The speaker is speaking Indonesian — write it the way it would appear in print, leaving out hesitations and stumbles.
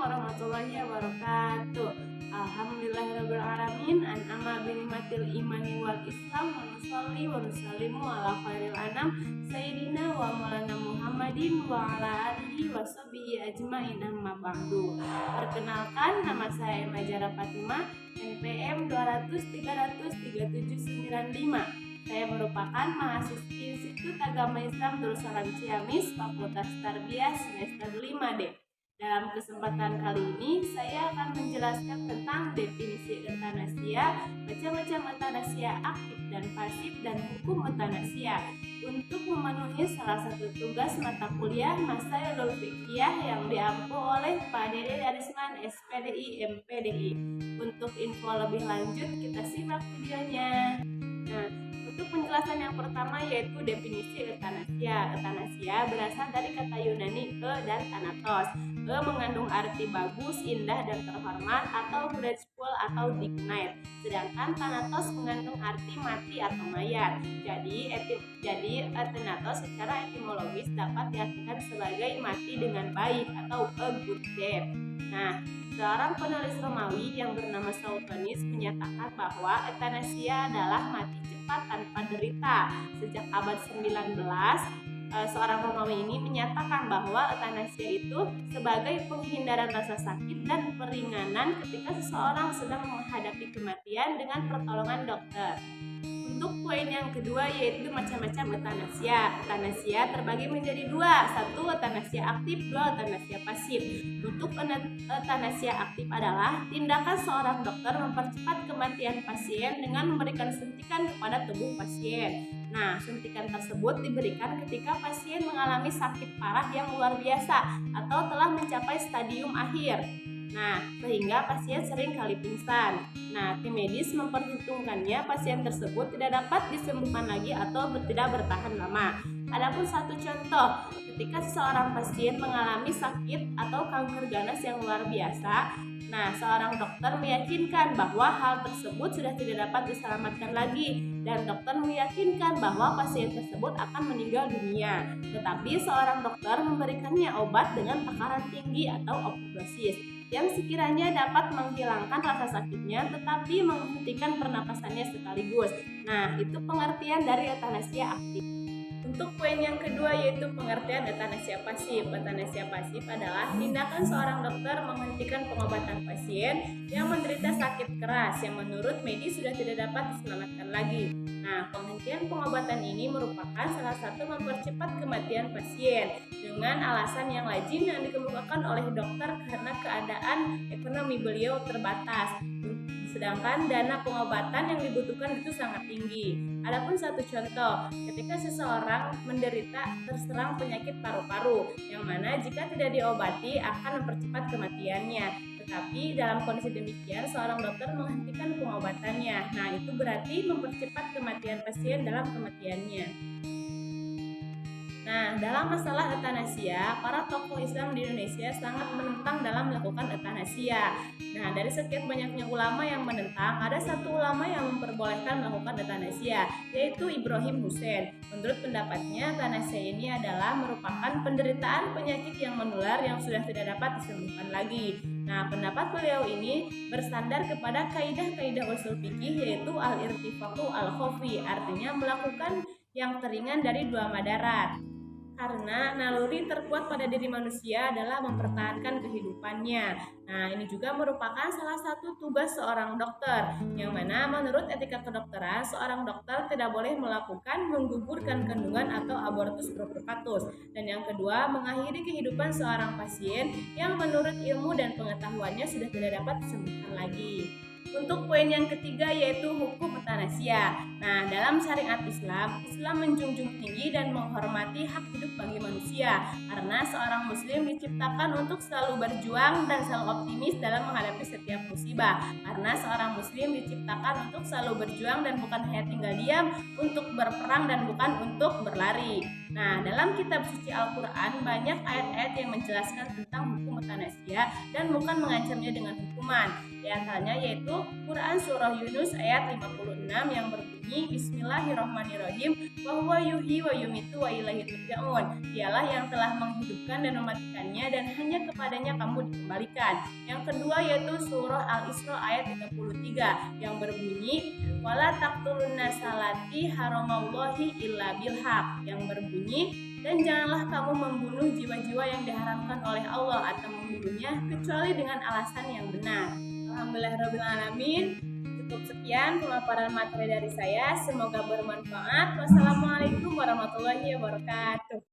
warahmatullahi wabarakatuh. Alhamdulillahirrabbilalamin. An'ama binimatil imani wal islam. Wa nusalli wa nusallimu ala khairil anam Sayyidina wa maulana Muhammadin wa ala alihi wa sahbihi ajma'in, amma ba'du. Perkenalkan, nama saya Majara Fatimah, NPM 200-300-3795. Saya merupakan mahasiswi Institut Agama Islam Darussalam Ciamis, Fakultas Tarbiyah semester 5D. Dalam kesempatan kali ini, saya akan menjelaskan tentang definisi euthanasia, macam-macam euthanasia aktif dan pasif, dan hukum euthanasia. Untuk memenuhi salah satu tugas mata kuliah Masa Ulul Fiqhiyah yang diampu oleh Pak Dede Darisman, SPDI, MPDI. Untuk info lebih lanjut, kita simak videonya. Nah, untuk penjelasan yang pertama yaitu definisi euthanasia. Euthanasia berasal dari kata Yunani dan thanatos. Mengandung arti bagus, indah, dan terhormat atau graceful atau dignified. Sedangkan thanatos mengandung arti mati atau mayat. Jadi thanatos secara etimologis dapat diartikan sebagai mati dengan baik atau a good death. Nah, seorang penulis Romawi yang bernama Suetonius menyatakan bahwa euthanasia adalah mati cepat tanpa derita. Sejak abad 19, seorang Romawi ini menyatakan bahwa euthanasia itu sebagai penghindaran rasa sakit dan peringanan ketika seseorang sedang menghadapi kematian dengan pertolongan dokter. Untuk poin yang kedua yaitu macam-macam euthanasia. Euthanasia terbagi menjadi dua, satu euthanasia aktif, dua euthanasia pasif. Untuk euthanasia aktif adalah tindakan seorang dokter mempercepat kematian pasien dengan memberikan suntikan kepada tubuh pasien. Nah, suntikan tersebut diberikan ketika pasien mengalami sakit parah yang luar biasa atau telah mencapai stadium akhir. Nah, sehingga pasien sering kali pingsan. Nah, tim medis memperhitungkannya pasien tersebut tidak dapat disembuhkan lagi atau tidak bertahan lama. Adapun satu contoh, ketika seorang pasien mengalami sakit atau kanker ganas yang luar biasa, nah, seorang dokter meyakinkan bahwa hal tersebut sudah tidak dapat diselamatkan lagi dan dokter meyakinkan bahwa pasien tersebut akan meninggal dunia. Tetapi seorang dokter memberikannya obat dengan takaran tinggi atau overdosis yang sekiranya dapat menghilangkan rasa sakitnya tetapi menghentikan pernapasannya sekaligus. Nah, itu pengertian dari euthanasia aktif. Untuk poin yang kedua yaitu pengertian euthanasia pasif. Euthanasia pasif adalah tindakan seorang dokter menghentikan pengobatan pasien yang menderita sakit keras yang menurut medis sudah tidak dapat diselamatkan lagi. Nah, penghentian pengobatan ini merupakan salah satu mempercepat kematian pasien dengan alasan yang lazim yang dikemukakan oleh dokter karena keadaan ekonomi beliau terbatas. Sedangkan dana pengobatan yang dibutuhkan itu sangat tinggi. Adapun satu contoh, ketika seseorang menderita terserang penyakit paru-paru, yang mana jika tidak diobati akan mempercepat kematiannya. Tetapi dalam kondisi demikian, seorang dokter menghentikan pengobatannya. Nah, itu berarti mempercepat kematian pasien dalam kematiannya. Nah, dalam masalah euthanasia, para tokoh Islam di Indonesia sangat menentang dalam melakukan euthanasia. Nah, dari sekian banyaknya ulama yang menentang, ada satu ulama yang memperbolehkan melakukan euthanasia, yaitu Ibrahim Hussein. Menurut pendapatnya, euthanasia ini adalah merupakan penderitaan penyakit yang menular yang sudah tidak dapat disembuhkan lagi. Nah, pendapat beliau ini bersandar kepada kaidah-kaidah usul fikih yaitu al-irtifaqu al-khofi, artinya melakukan yang teringan dari dua madarat. Karena naluri terkuat pada diri manusia adalah mempertahankan kehidupannya. Nah, ini juga merupakan salah satu tugas seorang dokter, yang mana menurut etika kedokteran, seorang dokter tidak boleh melakukan menggugurkan kandungan atau abortus provokatus. Dan yang kedua, mengakhiri kehidupan seorang pasien yang menurut ilmu dan pengetahuannya sudah tidak dapat disembuhkan lagi. Untuk poin yang ketiga yaitu hukum euthanasia. Nah, dalam syariat Islam, Islam menjunjung tinggi dan menghormati hak hidup bagi manusia karena seorang muslim diciptakan untuk selalu berjuang dan selalu optimis dalam menghadapi setiap musibah. Karena seorang muslim diciptakan untuk selalu berjuang dan bukan hanya tinggal diam, untuk berperang dan bukan untuk berlari. Nah, dalam kitab suci Al-Quran banyak ayat-ayat yang menjelaskan tentang hukum euthanasia dan bukan mengancamnya dengan hukuman. Di antaranya yaitu Quran Surah Yunus ayat 56 yang berbunyi Bismillahirrahmanirrahim wa huwa yuhyi wa yumitu wa ilaihi turja'un. Dialah yang telah menghidupkan dan mematikannya dan hanya kepadanya kamu dikembalikan. Yang kedua yaitu Surah Al-Isra ayat 33 yang berbunyi wala taqtulun nasalati haramallahi illa bilhaq yang berbunyi dan janganlah kamu membunuh jiwa-jiwa yang diharamkan oleh Allah atau membunuhnya kecuali dengan alasan yang benar. Alhamdulillahirrahmanirrahim. Cukup sekian pemaparan materi dari saya. Semoga bermanfaat. Wassalamualaikum warahmatullahi wabarakatuh.